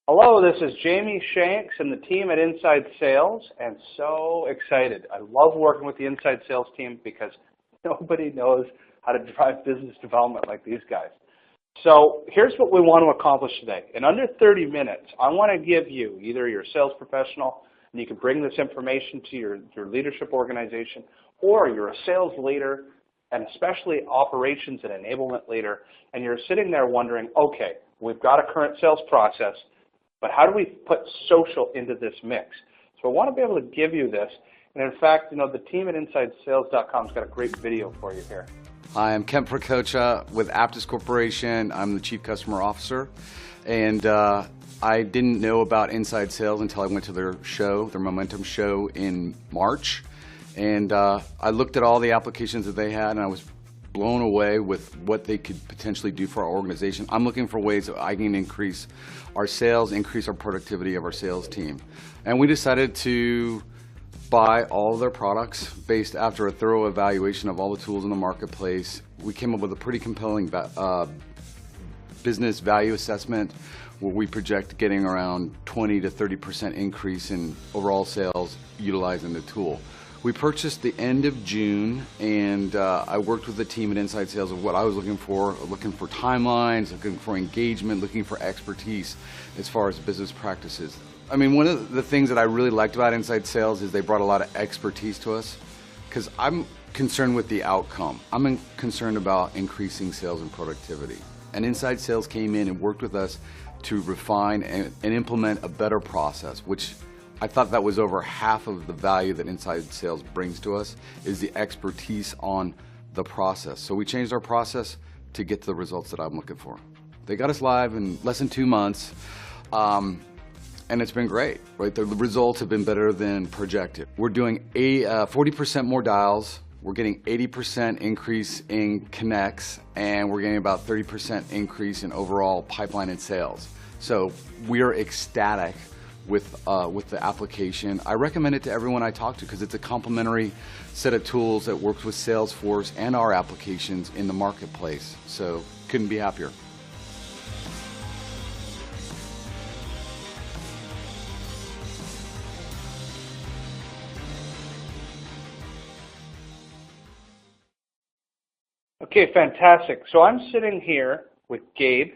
Hello, this is Jamie Shanks and the team at Inside Sales, and so excited. I love working with the Inside Sales team because nobody knows how to drive business development like these guys. So here's what we want to accomplish today. In under 30 minutes, I want to give you, either you're a sales professional and you can bring this information to your leadership organization, or you're a sales leader and especially operations and enablement leader, and you're sitting there wondering, okay, we've got a current sales process, but how do we put social into this mix? So I want to be able to give you this. And in fact, the team at InsideSales.com has got a great video for you here. Hi, I'm Kent Prokocha with Aptus Corporation. I'm the Chief Customer Officer. And I didn't know about Inside Sales until I went to their show, their Momentum show in March. And I looked at all the applications that they had, and I was blown away with what they could potentially do for our organization. I'm looking for ways that I can increase our sales, increase our productivity of our sales team. And we decided to buy all of their products based after a thorough evaluation of all the tools in the marketplace. We came up with a pretty compelling business value assessment where we project getting around 20 to 30% increase in overall sales utilizing the tool. We purchased the end of June, and I worked with the team at Inside Sales of what I was looking for timelines, looking for engagement, looking for expertise as far as business practices. I mean, one of the things that I really liked about Inside Sales is they brought a lot of expertise to us, because I'm concerned with the outcome. I'm concerned about increasing sales and productivity. And Inside Sales came in and worked with us to refine and implement a better process, which I thought that was over half of the value that Inside Sales brings to us, is the expertise on the process. So we changed our process to get to the results that I'm looking for. They got us live in less than 2 months, and it's been great, right? The results have been better than projected. We're doing 40% more dials, we're getting 80% increase in connects, and we're getting about 30% increase in overall pipeline and sales. So we are ecstatic with the application. I recommend it to everyone I talk to because it's a complementary set of tools that works with Salesforce and our applications in the marketplace. So couldn't be happier. Okay, fantastic. So I'm sitting here with Gabe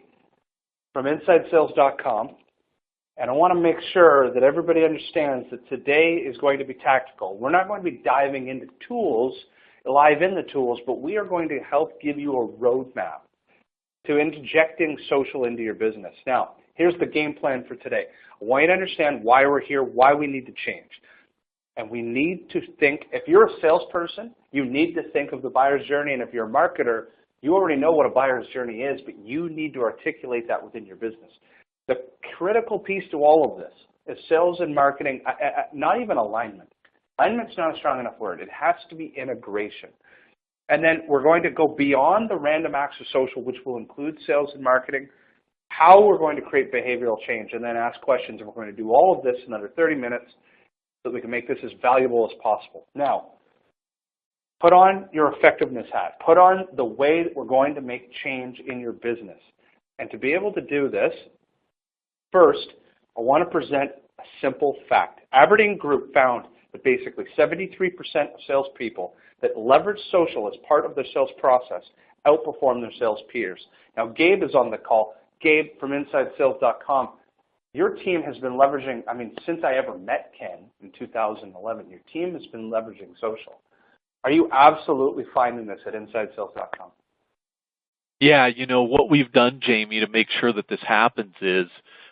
from InsideSales.com. And I want to make sure that everybody understands that today is going to be tactical. We're not going to be diving into tools, live in the tools, but we are going to help give you a roadmap to injecting social into your business. Now, here's the game plan for today. I want you to understand why we're here, why we need to change. And we need to think, if you're a salesperson, you need to think of the buyer's journey. And if you're a marketer, you already know what a buyer's journey is, but you need to articulate that within your business. The critical piece to all of this is sales and marketing, not even alignment. Alignment's not a strong enough word. It has to be integration. And then we're going to go beyond the random acts of social, which will include sales and marketing, how we're going to create behavioral change, and then ask questions. And we're going to do all of this in under 30 minutes so that we can make this as valuable as possible. Now, put on your effectiveness hat. Put on the way that we're going to make change in your business. And to be able to do this, first, I want to present a simple fact. Aberdeen Group found that basically 73% of salespeople that leverage social as part of their sales process outperform their sales peers. Now, Gabe is on the call. Gabe from InsideSales.com. Your team has been leveraging, since I ever met Ken in 2011, your team has been leveraging social. Are you absolutely finding this at InsideSales.com? Yeah, what we've done, Jamie, to make sure that this happens is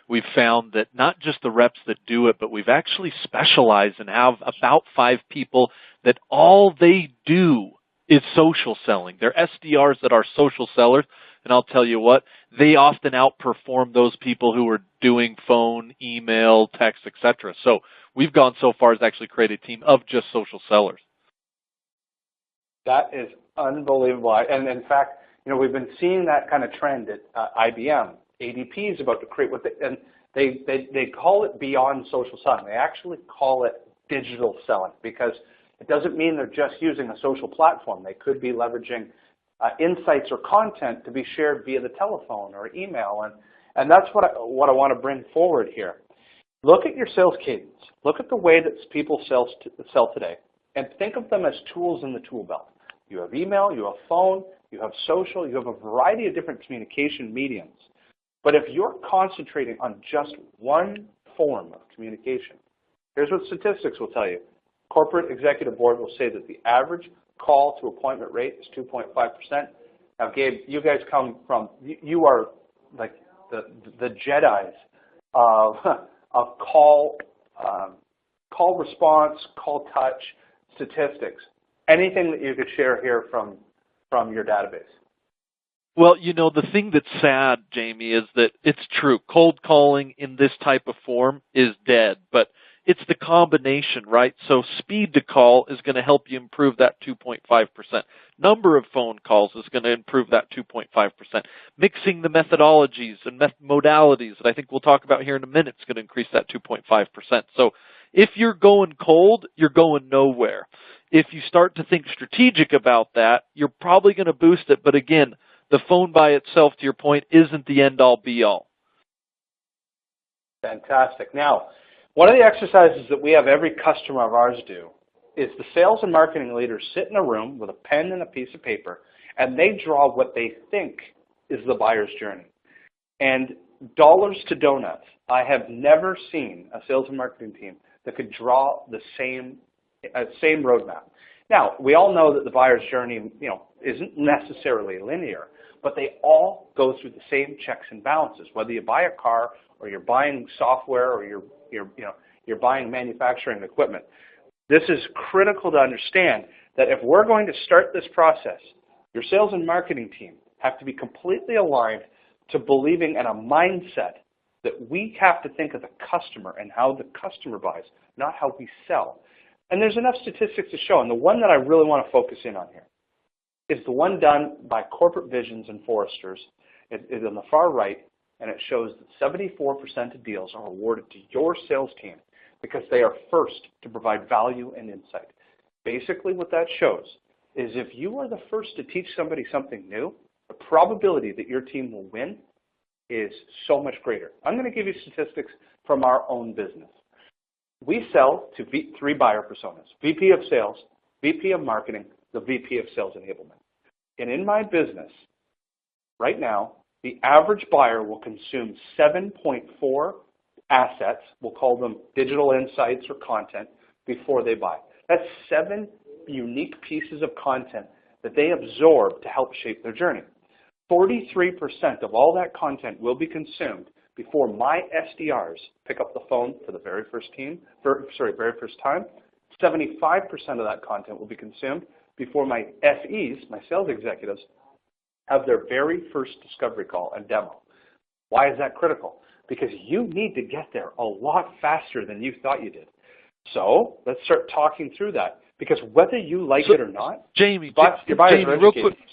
we've found that not just the reps that do it, but we've actually specialized and have about 5 people that all they do is social selling. They're SDRs that are social sellers, and I'll tell you what, they often outperform those people who are doing phone, email, text, etc. So we've gone so far as actually create a team of just social sellers. That is unbelievable. And in fact, we've been seeing that kind of trend at IBM. ADP is about to create they call it beyond social selling. They actually call it digital selling because it doesn't mean they're just using a social platform. They could be leveraging insights or content to be shared via the telephone or email. And that's what I want to bring forward here. Look at your sales cadence. Look at the way that people sell today, and think of them as tools in the tool belt. You have email, you have phone, you have social, you have a variety of different communication mediums. But if you're concentrating on just one form of communication, here's what statistics will tell you. Corporate executive board will say that the average call to appointment rate is 2.5%. Now, Gabe, you guys come from, you are like the Jedis of call response, call touch, statistics. Anything that you could share here from your database? Well, you know, the thing that's sad, Jamie, is that it's true. Cold calling in this type of form is dead, but it's the combination, right? So speed to call is going to help you improve that 2.5%. Number of phone calls is going to improve that 2.5%. Mixing the methodologies and modalities that I think we'll talk about here in a minute is going to increase that 2.5%. So if you're going cold, you're going nowhere. If you start to think strategic about that, you're probably going to boost it. But again, the phone by itself, to your point, isn't the end-all, be-all. Fantastic. Now, one of the exercises that we have every customer of ours do is the sales and marketing leaders sit in a room with a pen and a piece of paper, and they draw what they think is the buyer's journey. And dollars to donuts, I have never seen a sales and marketing team that could draw the same roadmap. Now, we all know that the buyer's journey, isn't necessarily linear, but they all go through the same checks and balances. Whether you buy a car or you're buying software or you're buying manufacturing equipment, this is critical to understand that if we're going to start this process, your sales and marketing team have to be completely aligned to believing in a mindset that we have to think of the customer and how the customer buys, not how we sell. And there's enough statistics to show, and the one that I really want to focus in on here is the one done by Corporate Visions and Forresters. It is on the far right, and it shows that 74% of deals are awarded to your sales team because they are first to provide value and insight. Basically what that shows is if you are the first to teach somebody something new, the probability that your team will win is so much greater. I'm going to give you statistics from our own business. We sell to three buyer personas: VP of Sales, VP of Marketing, the VP of Sales Enablement. And in my business, right now, the average buyer will consume 7.4 assets, we'll call them digital insights or content, before they buy. That's 7 unique pieces of content that they absorb to help shape their journey. 43% of all that content will be consumed before my SDRs pick up the phone for the very first time. 75% of that content will be consumed before my SEs, my sales executives, have their very first discovery call and demo. Why is that critical? Because you need to get there a lot faster than you thought you did. So let's start talking through that. Because whether you like it or not, Jamie, your buyers are real quick. educated.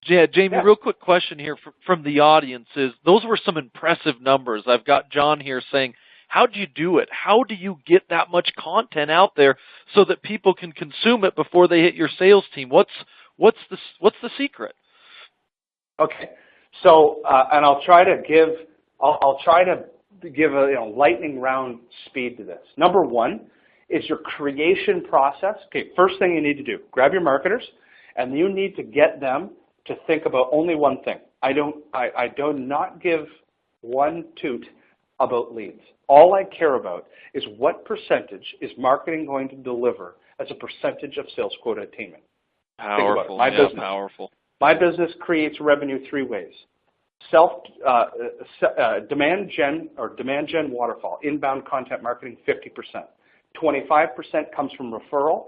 Yeah, Jamie, real quick question here from the audience is, those were some impressive numbers. I've got John here saying, how do you do it? How do you get that much content out there so that people can consume it before they hit your sales team? What's the secret? Okay, so and I'll try to give a lightning round speed to this. Number one is your creation process. Okay, first thing you need to do: grab your marketers, and you need to get them to think about only one thing. I do not give one toot about leads. All I care about is what percentage is marketing going to deliver as a percentage of sales quota attainment. Powerful, My business. Powerful. My business creates revenue 3 ways. Demand gen waterfall, inbound content marketing, 50%. 25% comes from referral,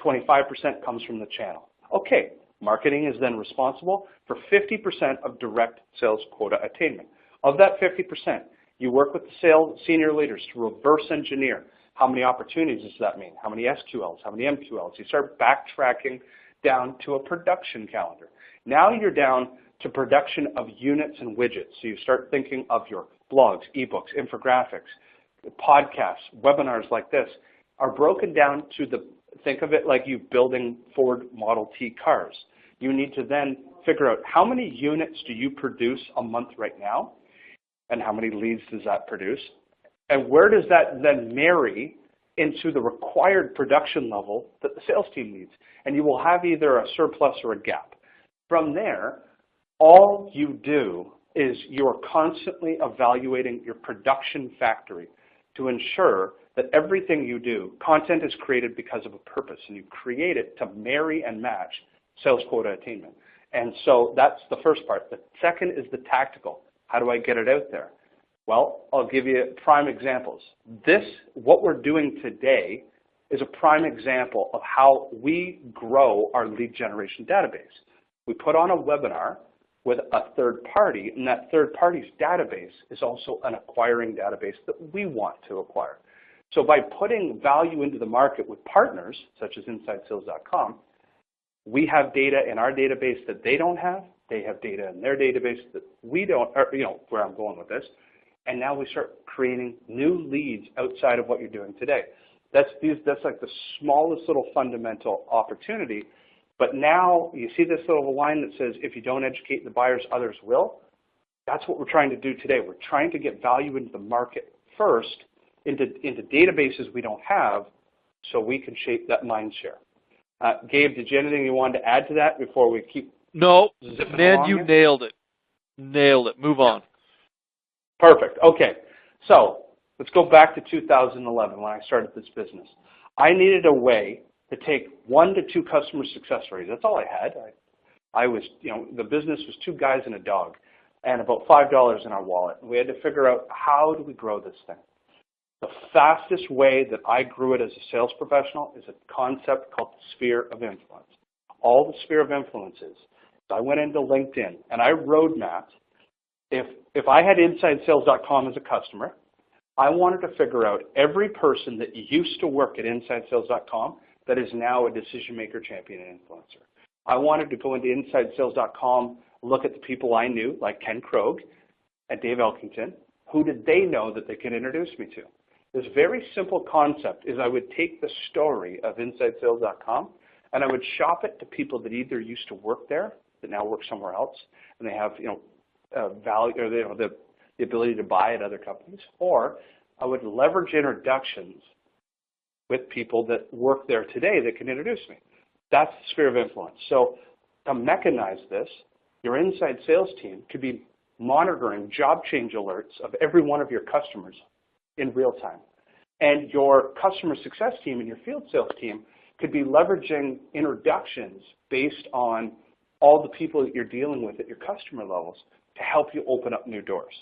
25% comes from the channel. Okay, marketing is then responsible for 50% of direct sales quota attainment. Of that 50%, you work with the sales senior leaders to reverse engineer. How many opportunities does that mean? How many SQLs? How many MQLs? You start backtracking down to a production calendar. Now you're down to production of units and widgets. So you start thinking of your blogs, ebooks, infographics, podcasts, webinars like this are broken down to think of it like you building Ford Model T cars. You need to then figure out how many units do you produce a month right now, and how many leads does that produce? And where does that then marry into the required production level that the sales team needs? And you will have either a surplus or a gap. From there, all you do is you're constantly evaluating your production factory to ensure that everything you do, content is created because of a purpose, and you create it to marry and match sales quota attainment. And so that's the first part. The second is the tactical. How do I get it out there? Well, I'll give you prime examples. What we're doing today, is a prime example of how we grow our lead generation database. We put on a webinar with a third party, and that third party's database is also an acquiring database that we want to acquire. So by putting value into the market with partners, such as InsideSales.com, we have data in our database that they don't have. They have data in their database that we don't, or, where I'm going with this. And now we start creating new leads outside of what you're doing today. That's like the smallest little fundamental opportunity. But now you see this little line that says, if you don't educate the buyers, others will. That's what we're trying to do today. We're trying to get value into the market first, into databases we don't have, so we can shape that mind share. Gabe, did you have anything you wanted to add to that before we keep No, zipping man, along you here? nailed it. Nailed it. Move on. Perfect. Okay. So let's go back to 2011 when I started this business. I needed a way to take 1 to 2 customer success rates. That's all I had. I was, the business was 2 guys and a dog and about $5 in our wallet. We had to figure out, how do we grow this thing? The fastest way that I grew it as a sales professional is a concept called the sphere of influence. All the sphere of influence is, I went into LinkedIn and I roadmapped, if I had InsideSales.com as a customer, I wanted to figure out every person that used to work at InsideSales.com that is now a decision maker, champion, and influencer. I wanted to go into InsideSales.com, look at the people I knew, like Ken Krogh and Dave Elkington. Who did they know that they could introduce me to? This very simple concept is I would take the story of InsideSales.com and I would shop it to people that either used to work there, that now work somewhere else, and they have value, or they have the ability to buy at other companies, or I would leverage introductions with people that work there today that can introduce me. That's the sphere of influence. So to mechanize this, your inside sales team could be monitoring job change alerts of every one of your customers in real time. And your customer success team and your field sales team could be leveraging introductions based on all the people that you're dealing with at your customer levels to help you open up new doors.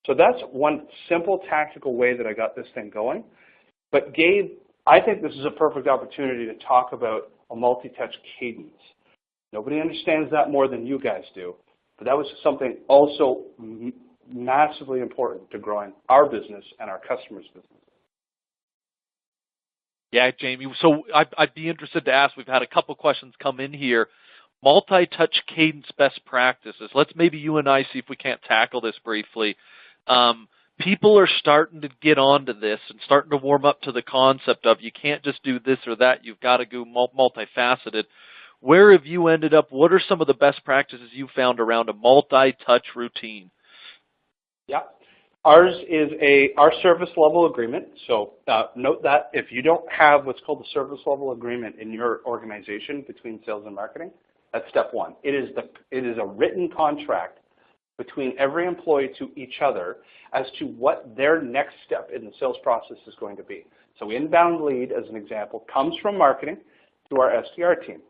So that's one simple tactical way that I got this thing going. But Gabe, I think this is a perfect opportunity to talk about a multi-touch cadence. Nobody understands that more than you guys do, but that was something also massively important to growing our business and our customers' business. Yeah, Jamie. So I'd be interested to ask, we've had a couple questions come in here. Multi-touch cadence best practices. Let's maybe you and I see if we can't tackle this briefly. People are starting to get onto this and starting to warm up to the concept of you can't just do this or that. You've got to go multifaceted. Where have you ended up? What are some of the best practices you found around a multi-touch routine? Yeah. Ours is our service level agreement. So note that if you don't have what's called the service level agreement in your organization between sales and marketing, that's step one. It is a written contract between every employee to each other as to what their next step in the sales process is going to be. So inbound lead, as an example, comes from marketing to our SDR team.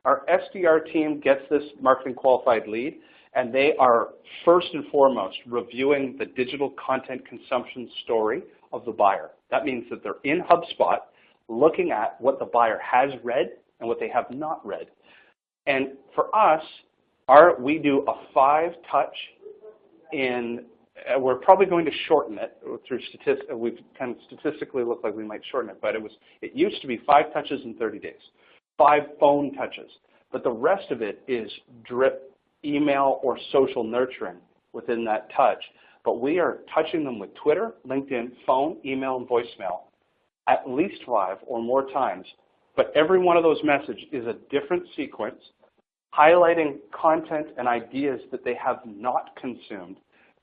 Our SDR team gets this marketing qualified lead, and they are first and foremost reviewing the digital content consumption story of the buyer. That means that they're in HubSpot looking at what the buyer has read and what they have not read. And for us, we do a 5-touch we're probably going to shorten it through statistics. We've kind of statistically looked like we might shorten it, but it used to be 5 touches in 30 days, 5 phone touches. But the rest of it is drip email or social nurturing within that touch. But we are touching them with Twitter, LinkedIn, phone, email, and voicemail at least 5 or more times. But every one of those messages is a different sequence, highlighting content and ideas that they have not consumed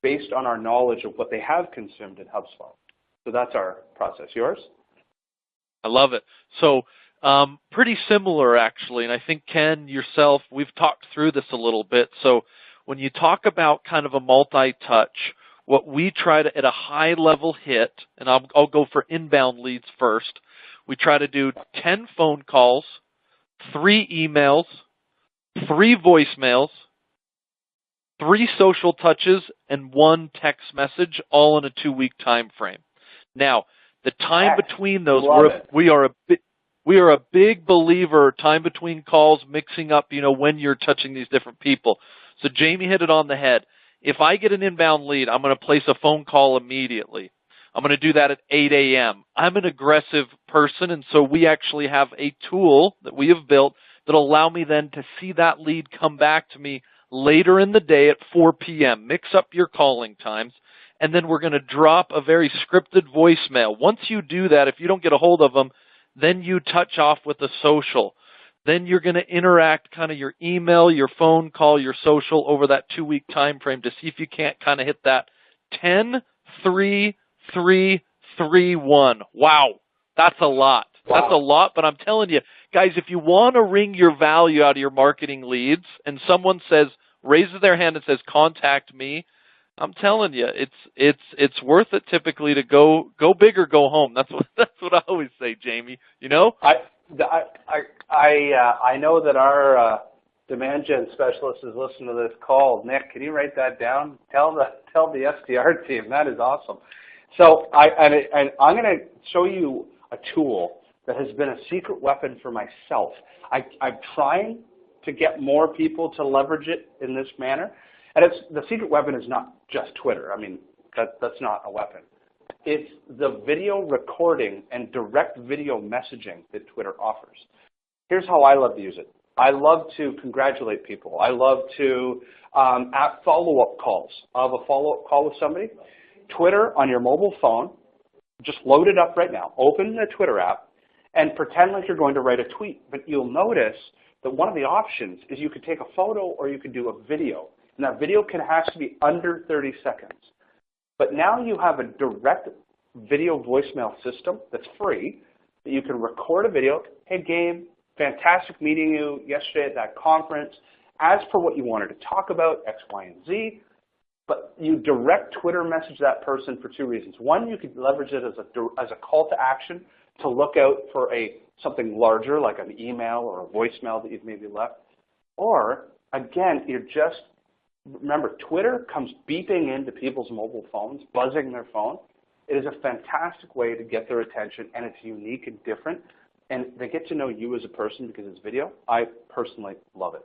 based on our knowledge of what they have consumed in HubSpot. So that's our process. Yours? I love it. So pretty similar, actually, and I think, Ken, yourself, we've talked through this a little bit. So when you talk about kind of a multi-touch, what we try to, at a high-level hit, and I'll go for inbound leads first, we try to do 10 phone calls, 3 emails, 3 voicemails, 3 social touches, and 1 text message, all in a 2-week time frame. Now, the time between those, we are a big believer, time between calls, mixing up, when you're touching these different people. So Jamie hit it on the head. If I get an inbound lead, I'm going to place a phone call immediately. I'm going to do that at 8 a.m. I'm an aggressive person, and so we actually have a tool that we have built that will allow me then to see that lead come back to me later in the day at 4 p.m. Mix up your calling times, and then we're going to drop a very scripted voicemail. Once you do that, if you don't get a hold of them, then you touch off with a social. Then you're going to interact kind of your email, your phone call, your social over that 2-week time frame to see if you can't kind of hit that 10, 3, 3, 3, 1. Wow, that's a lot. Wow. That's a lot, but I'm telling you, guys, if you want to wring your value out of your marketing leads and someone raises their hand and says, contact me, I'm telling you, it's worth it typically to go big or go home. That's what I always say, Jamie. I know that our demand gen specialist is listening to this call. Nick, can you write that down? Tell the SDR team. That is awesome. So I'm going to show you a tool that has been a secret weapon for myself. I'm trying to get more people to leverage it in this manner. And the secret weapon is not just Twitter. I mean, that's not a weapon. It's the video recording and direct video messaging that Twitter offers. Here's how I love to use it. I love to congratulate people. I love to add follow-up calls. I'll have a follow-up call with somebody. Twitter on your mobile phone, just load it up right now. Open the Twitter app and pretend like you're going to write a tweet. But you'll notice that one of the options is you could take a photo or you could do a video. And that video has to be under 30 seconds. But now you have a direct video voicemail system that's free that you can record a video. Hey, Gabe, fantastic meeting you yesterday at that conference. As for what you wanted to talk about, X, Y, and Z. But you direct Twitter message that person for 2 reasons. One, you could leverage it as a call to action to look out for something larger like an email or a voicemail that you've maybe left. Or, again, remember, Twitter comes beeping into people's mobile phones, buzzing their phone. It is a fantastic way to get their attention, and it's unique and different. And they get to know you as a person because it's video. I personally love it.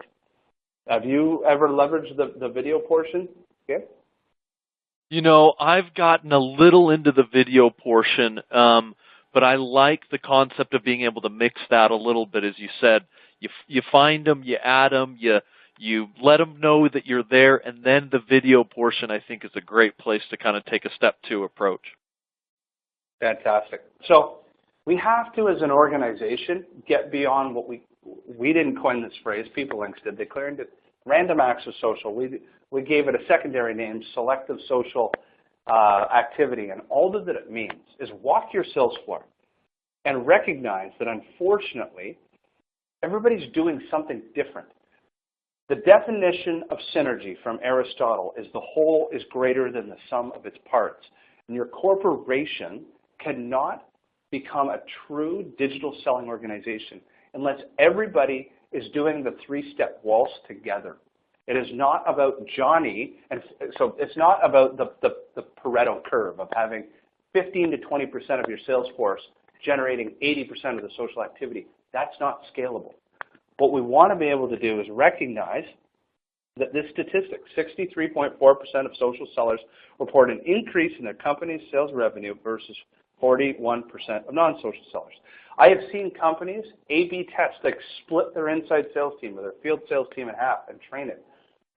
Have you ever leveraged the video portion? Okay. I've gotten a little into the video portion, but I like the concept of being able to mix that a little bit, as you said. You find them, you add them, you let them know that you're there, and then the video portion, I think, is a great place to kind of take a step 2 approach. Fantastic. So we have to, as an organization, get beyond what we didn't coin this phrase, PeopleLinks did. They coined it random acts of social. We gave it a secondary name, selective social activity. And all that it means is walk your sales floor and recognize that, unfortunately, everybody's doing something different. The definition of synergy from Aristotle is the whole is greater than the sum of its parts. And your corporation cannot become a true digital selling organization unless everybody is doing the 3-step waltz together. It is not about Johnny, and so it's not about the Pareto curve of having 15 to 20% of your sales force generating 80% of the social activity. That's not scalable. What we want to be able to do is recognize that this statistic, 63.4% of social sellers report an increase in their company's sales revenue versus 41% of non-social sellers. I have seen companies A/B test, like split their inside sales team or their field sales team in half and train it.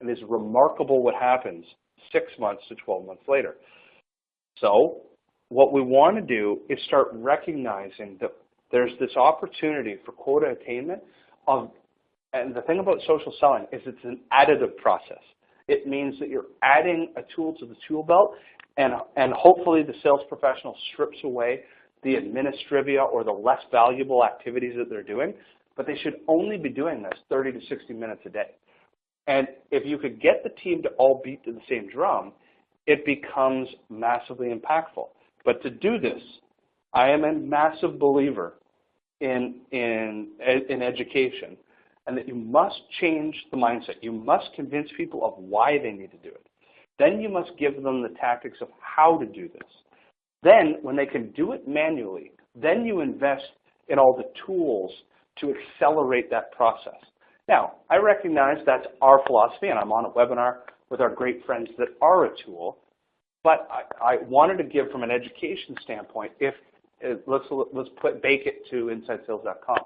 And it's remarkable what happens 6 months to 12 months later. So what we want to do is start recognizing that there's this opportunity for quota attainment and the thing about social selling is it's an additive process. It means that you're adding a tool to the tool belt, and hopefully the sales professional strips away the administrivia or the less valuable activities that they're doing, but they should only be doing this 30 to 60 minutes a day. And if you could get the team to all beat to the same drum, it becomes massively impactful. But to do this, I am a massive believer in education, and that you must change the mindset. You must convince people of why they need to do it. Then you must give them the tactics of how to do this. Then, when they can do it manually, then you invest in all the tools to accelerate that process. Now, I recognize that's our philosophy, and I'm on a webinar with our great friends that are a tool, but I wanted to give from an education standpoint, let's bake it to InsideSales.com.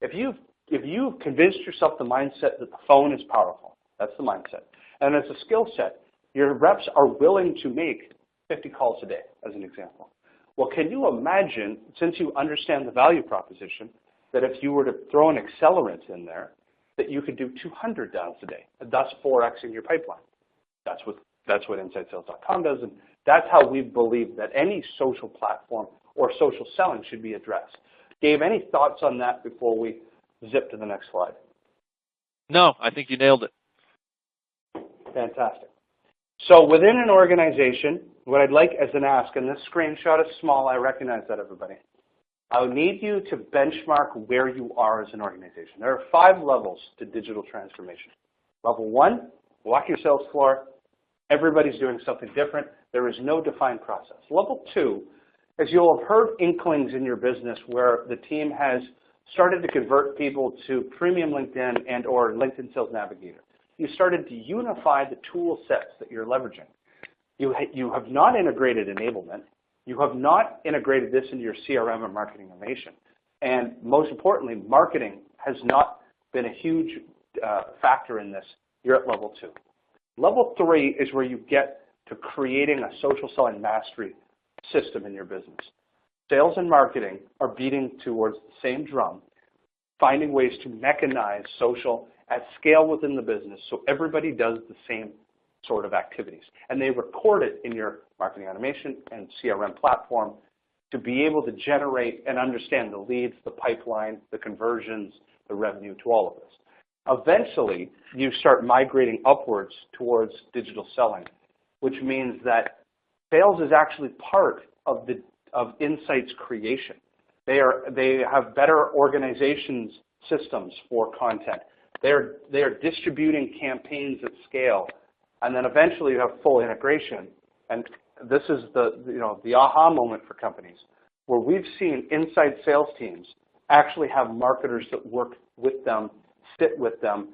If you've convinced yourself the mindset that the phone is powerful, that's the mindset, and it's a skill set, your reps are willing to make 50 calls a day, as an example. Well, can you imagine, since you understand the value proposition, that if you were to throw an accelerant in there, that you could do 200 dials a day, thus 4xing your pipeline? That's what InsideSales.com does, and that's how we believe that any social platform or social selling should be addressed. Gabe, any thoughts on that before we zip to the next slide? No, I think you nailed it. Fantastic. So within an organization, what I'd like as an ask, and this screenshot is small, I recognize that, everybody. I would need you to benchmark where you are as an organization. There are 5 levels to digital transformation. Level 1, walk your sales floor. Everybody's doing something different. There is no defined process. Level 2, as you'll have heard inklings in your business where the team has started to convert people to premium LinkedIn and or LinkedIn Sales Navigator. You started to unify the tool sets that you're leveraging. You have not integrated enablement. You have not integrated this into your CRM or marketing automation. And most importantly, marketing has not been a huge factor in this. You're at level 2. Level 3 is where you get to creating a social selling mastery system in your business. Sales and marketing are beating towards the same drum, finding ways to mechanize social at scale within the business so everybody does the same sort of activities. And they record it in your marketing automation and CRM platform to be able to generate and understand the leads, the pipeline, the conversions, the revenue to all of this. Eventually, you start migrating upwards towards digital selling, which means that sales is actually part of insights creation. They have better organizations systems for content. They are distributing campaigns at scale, and then eventually you have full integration. And this is the aha moment for companies, where we've seen inside sales teams actually have marketers that work with them, sit with them.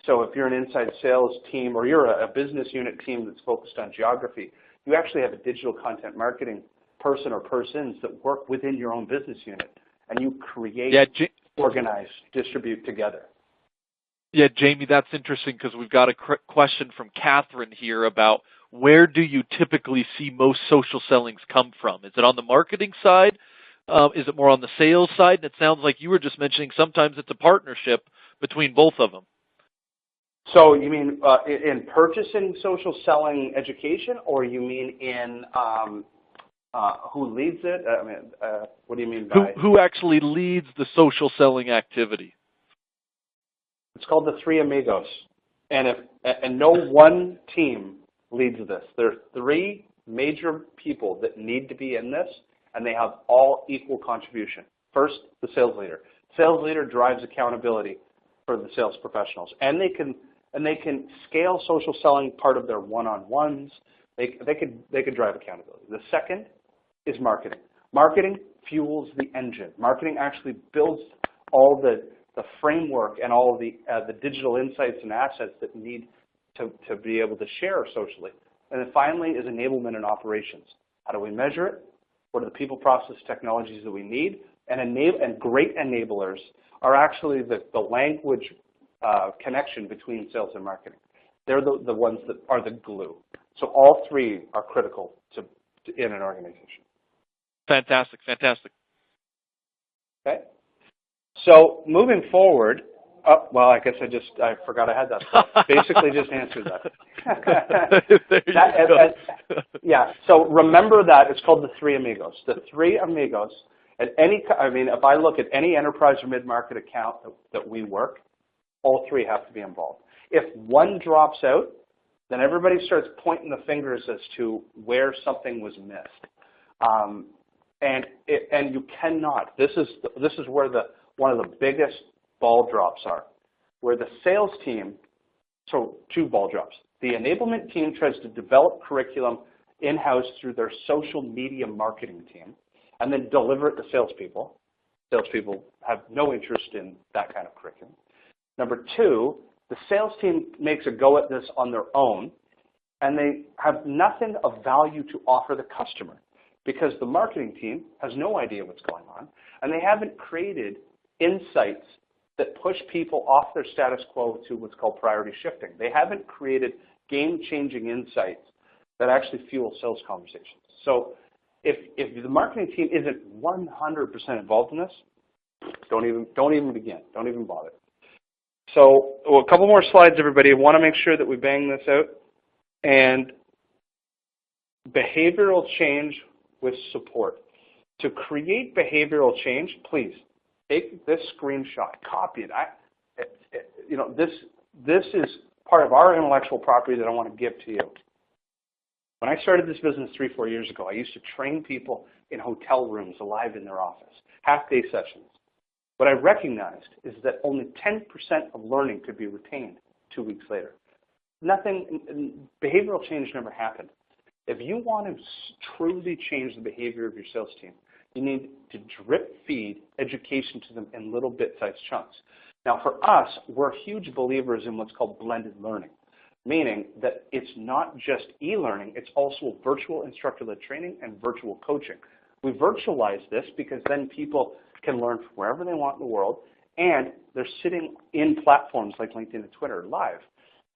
So if you're an inside sales team or you're a business unit team that's focused on geography, you actually have a digital content marketing person or persons that work within your own business unit, and you create, organize, distribute together. Yeah, Jamie, that's interesting because we've got a question from Catherine here about where do you typically see most social sellings come from? Is it on the marketing side? Is it more on the sales side? And it sounds like you were just mentioning sometimes it's a partnership between both of them. So you mean in purchasing social selling education, or you mean in who leads it? What do you mean by? Who actually leads the social selling activity? It's called the Three Amigos, and no one team leads this. There are 3 major people that need to be in this, and they have all equal contribution. First, the sales leader. Sales leader drives accountability for the sales professionals, and they can scale social selling part of their one-on-ones. They could drive accountability. The second is marketing. Marketing fuels the engine. Marketing actually builds all the framework and all of the digital insights and assets that need to be able to share socially. And then finally is enablement and operations. How do we measure it? What are the people, process, technologies that we need? And great enablers are actually the language connection between sales and marketing. They're the ones that are the glue. So all 3 are critical in an organization. Fantastic, fantastic. Okay. So moving forward, Oh, well, I guess I forgot I had that. So basically just answered that. There you go. Yeah, so remember that. It's called the Three Amigos. The Three Amigos, if I look at any enterprise or mid-market account that we work, all three have to be involved. If one drops out, then everybody starts pointing the fingers as to where something was missed. And you cannot. This is where one of the biggest ball drops are, where the sales team, so two ball drops. The enablement team tries to develop curriculum in-house through their social media marketing team and then deliver it to salespeople. Salespeople have no interest in that kind of curriculum. Number two, the sales team makes a go at this on their own, and they have nothing of value to offer the customer because the marketing team has no idea what's going on, and they haven't created insights that push people off their status quo to what's called priority shifting. They haven't created game-changing insights that actually fuel sales conversations. So if the marketing team isn't 100% involved in this, don't even begin. Don't even bother. So a couple more slides, everybody. I want to make sure that we bang this out. And behavioral change with support. To create behavioral change, please take this screenshot, copy it. This is part of our intellectual property that I want to give to you. When I started this business 3-4 years ago, I used to train people in hotel rooms alive in their office, half-day sessions. What I recognized is that only 10% of learning could be retained 2 weeks later. Behavioral change never happened. If you want to truly change the behavior of your sales team, you need to drip feed education to them in little bit-sized chunks. Now for us, we're huge believers in what's called blended learning, meaning that it's not just e-learning, it's also virtual instructor-led training and virtual coaching. We virtualize this because then people can learn from wherever they want in the world, and they're sitting in platforms like LinkedIn and Twitter live,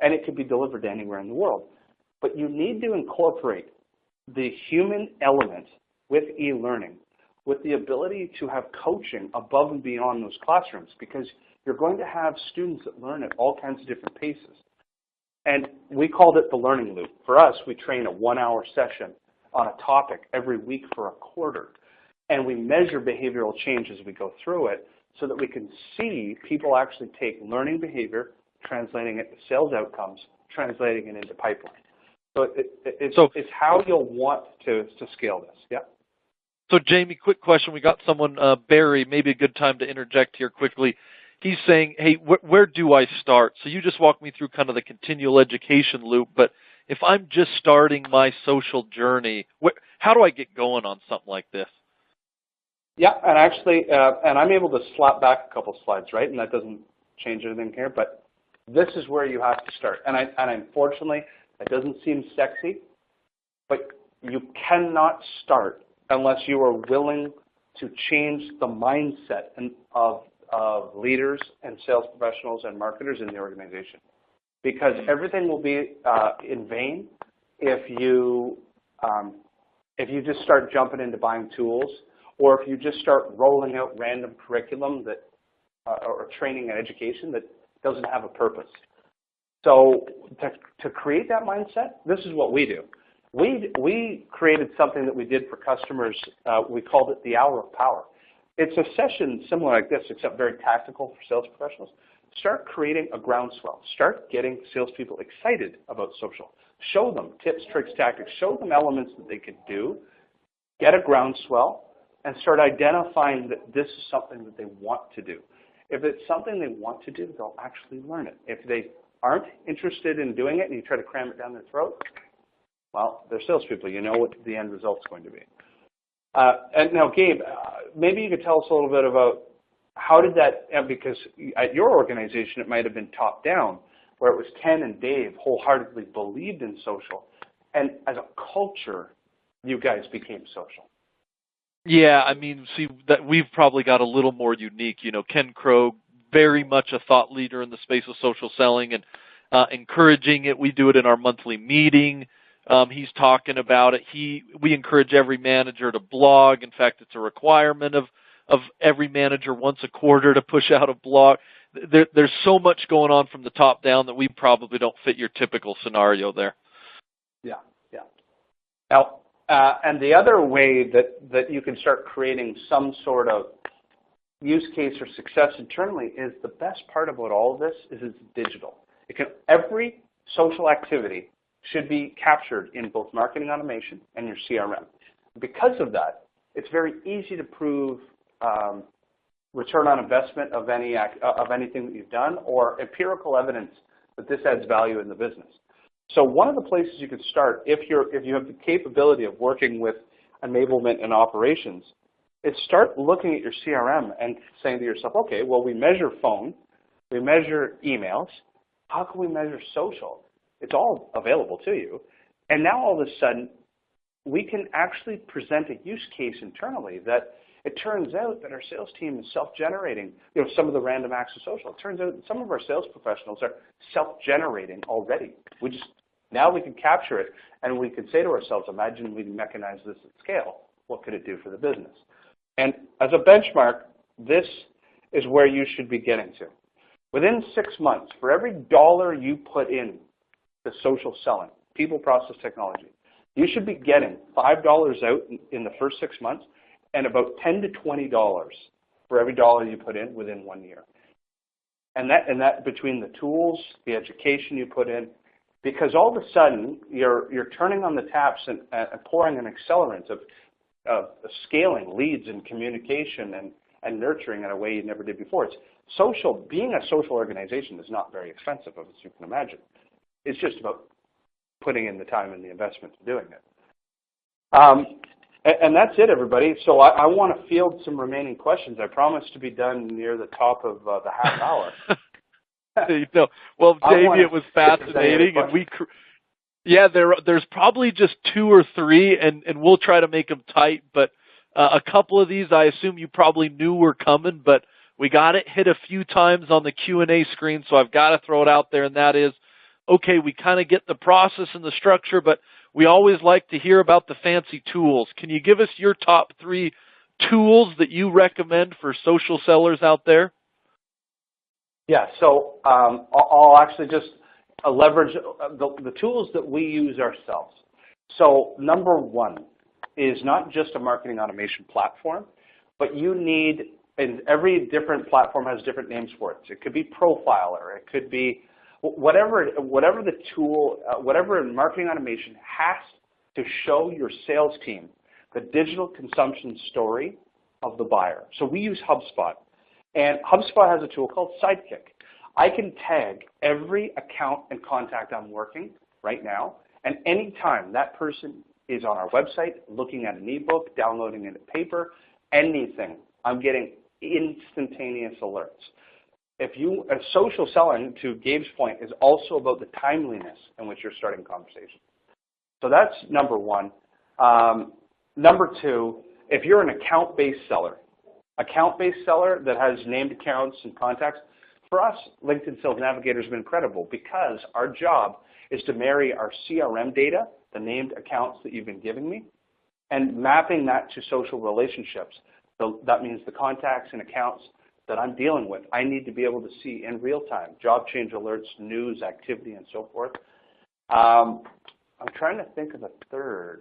and it can be delivered to anywhere in the world. But you need to incorporate the human element with e-learning, with the ability to have coaching above and beyond those classrooms, because you're going to have students that learn at all kinds of different paces. And we called it the learning loop. For us, we train a 1-hour session on a topic every week for a quarter. And we measure behavioral change as we go through it so that we can see people actually take learning behavior, translating it to sales outcomes, translating it into pipeline. So it's how you'll want to scale this. Yeah. So Jamie, quick question. We got someone, Barry, maybe a good time to interject here quickly. He's saying, hey, where do I start? So you just walked me through kind of the continual education loop, but if I'm just starting my social journey, how do I get going on something like this? Yeah, and actually, and I'm able to slap back a couple slides, right? And that doesn't change anything here, but this is where you have to start. And unfortunately, it doesn't seem sexy, but you cannot start unless you are willing to change the mindset of leaders and sales professionals and marketers in the organization. Because everything will be in vain if you just start jumping into buying tools, or if you just start rolling out random curriculum that or training and education that doesn't have a purpose. So to create that mindset, this is what we do. We created something that we did for customers. We called it the Hour of Power. It's a session similar like this, except very tactical for sales professionals. Start creating a groundswell. Start getting salespeople excited about social. Show them tips, tricks, tactics. Show them elements that they could do. Get a groundswell and start identifying that this is something that they want to do. If it's something they want to do, they'll actually learn it. If they aren't interested in doing it and you try to cram it down their throat, well, they're salespeople. You know what the end result's going to be. And now, Gabe, maybe you could tell us a little bit about how did that, because at your organization it might have been top down, where it was Ken and Dave wholeheartedly believed in social, and as a culture, you guys became social. Yeah, I mean, see, that we've probably got a little more unique. You know, Ken Krogh, very much a thought leader in the space of social selling and encouraging it. We do it in our monthly meeting. He's talking about it. We encourage every manager to blog. In fact, it's a requirement of every manager once a quarter to push out a blog. there's so much going on from the top down that we probably don't fit your typical scenario there. Yeah, yeah. Now, and the other way that you can start creating some sort of use case or success internally is the best part about all of this is it's digital. Every social activity should be captured in both marketing automation and your CRM. Because of that, it's very easy to prove return on investment of anything that you've done or empirical evidence that this adds value in the business. So one of the places you could start if you have the capability of working with enablement and operations is start looking at your CRM and saying to yourself, okay, well, we measure phone, we measure emails, how can we measure social? It's all available to you. And now all of a sudden, we can actually present a use case internally that it turns out that our sales team is self-generating, some of the random acts of social. It turns out that some of our sales professionals are self-generating already. Now we can capture it, and we can say to ourselves, imagine we mechanize this at scale. What could it do for the business? And as a benchmark, this is where you should be getting to. Within 6 months, for every dollar you put in to social selling, people, process, technology, you should be getting $5 out in the first 6 months and about $10 to $20 for every dollar you put in within 1 year. And that between the tools, the education you put in, because all of a sudden you're turning on the taps and pouring an accelerant of scaling leads and communication and nurturing in a way you never did before. Being a social organization is not very expensive, as you can imagine. It's just about putting in the time and the investment to doing it. And that's it, everybody. So I want to field some remaining questions. I promise to be done near the top of the half hour. Well, Jamie, it was fascinating, and there's probably just 2 or 3, and we'll try to make them tight. But a couple of these, I assume you probably knew were coming, but we got it hit a few times on the Q&A screen, so I've got to throw it out there, and that is, okay, we kind of get the process and the structure, but we always like to hear about the fancy tools. Can you give us your top 3 tools that you recommend for social sellers out there? Yeah, so I'll actually just leverage the tools that we use ourselves. So number 1 is not just a marketing automation platform, but you need, and every different platform has different names for it. So it could be Profiler, it could be whatever the tool, whatever marketing automation has to show your sales team the digital consumption story of the buyer. So we use HubSpot. And HubSpot has a tool called Sidekick. I can tag every account and contact I'm working right now, and anytime that person is on our website, looking at an ebook, downloading it a paper, anything, I'm getting instantaneous alerts. Social selling, to Gabe's point, is also about the timeliness in which you're starting conversations. So that's number 1. Number 2, if you're an account-based seller that has named accounts and contacts, for us, LinkedIn Sales Navigator has been incredible because our job is to marry our CRM data, the named accounts that you've been giving me, and mapping that to social relationships. So that means the contacts and accounts that I'm dealing with, I need to be able to see in real time, job change alerts, news, activity, and so forth. I'm trying to think of a third.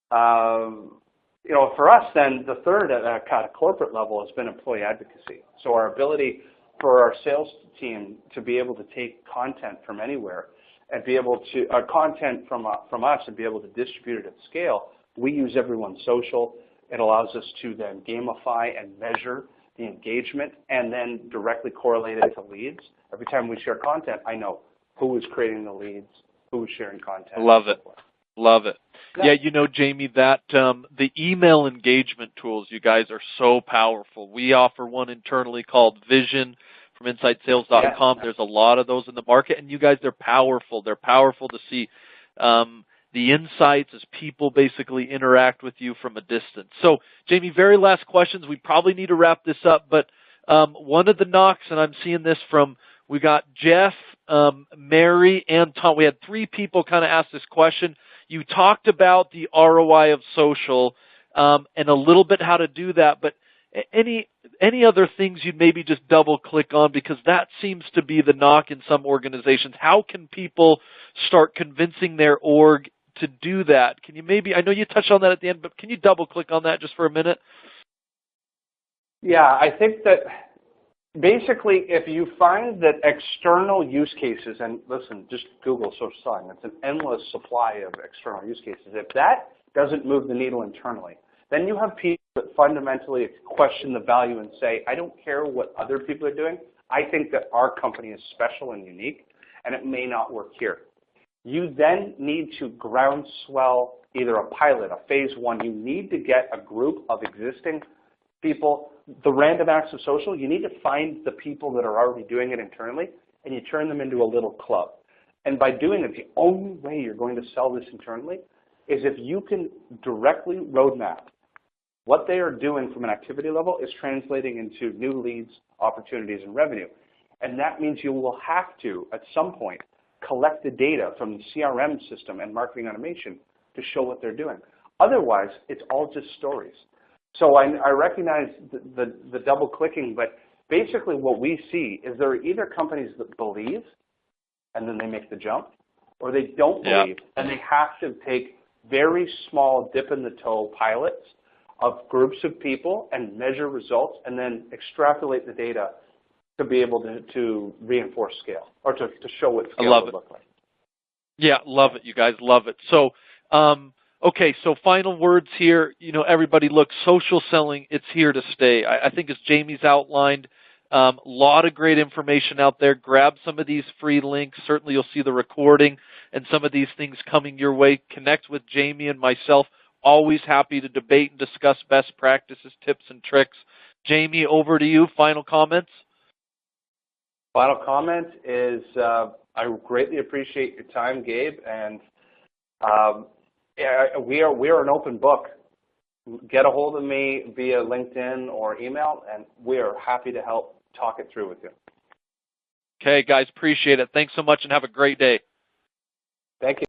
For us then, the third at a kind of corporate level has been employee advocacy. So our ability for our sales team to be able to take content from anywhere and be able to, content from us and be able to distribute it at scale, we use everyone's social. It allows us to then gamify and measure the engagement and then directly correlate it to leads. Every time we share content, I know who is creating the leads, who is sharing content. Love it. Love it. Yeah, Jamie, that the email engagement tools, you guys are so powerful. We offer one internally called Vision from InsideSales.com. There's a lot of those in the market, and you guys, they're powerful. They're powerful to see the insights as people basically interact with you from a distance. So, Jamie, very last questions. We probably need to wrap this up, but one of the knocks, and I'm seeing this from, we got Jeff, Mary, and Tom. We had 3 people kind of ask this question. You talked about the ROI of social and a little bit how to do that, but Any other things you'd maybe just double click on, because that seems to be the knock in some organizations? How can people start convincing their org to do that? Can you maybe, I know you touched on that at the end, but can you double click on that just for a minute? Yeah, I think that basically if you find that external use cases, and listen, just Google social selling, it's an endless supply of external use cases. If that doesn't move the needle internally, then you have people that fundamentally question the value and say, I don't care what other people are doing. I think that our company is special and unique, and it may not work here. You then need to groundswell either a pilot, a phase one. You need to get a group of existing people. The random acts of social, you need to find the people that are already doing it internally, and you turn them into a little club. And by doing it, the only way you're going to sell this internally is if you can directly roadmap what they are doing from an activity level is translating into new leads, opportunities, and revenue. And that means you will have to, at some point, collect the data from the CRM system and marketing automation to show what they're doing. Otherwise, it's all just stories. So I recognize the double clicking, but basically what we see is there are either companies that believe and then they make the jump, or they don't believe and they have to take very small dip in the toe pilots of groups of people and measure results and then extrapolate the data to be able to reinforce scale or to show what scale would look like. Yeah, love it, you guys, love it. So, okay, so final words here. You know, everybody, look, social selling, it's here to stay. I think as Jamie's outlined, a lot of great information out there. Grab some of these free links. Certainly you'll see the recording and some of these things coming your way. Connect with Jamie and myself. Always happy to debate and discuss best practices, tips, and tricks. Jamie, over to you. Final comments? Final comment is I greatly appreciate your time, Gabe, and we are an open book. Get a hold of me via LinkedIn or email, and we are happy to help talk it through with you. Okay, guys, appreciate it. Thanks so much, and have a great day. Thank you.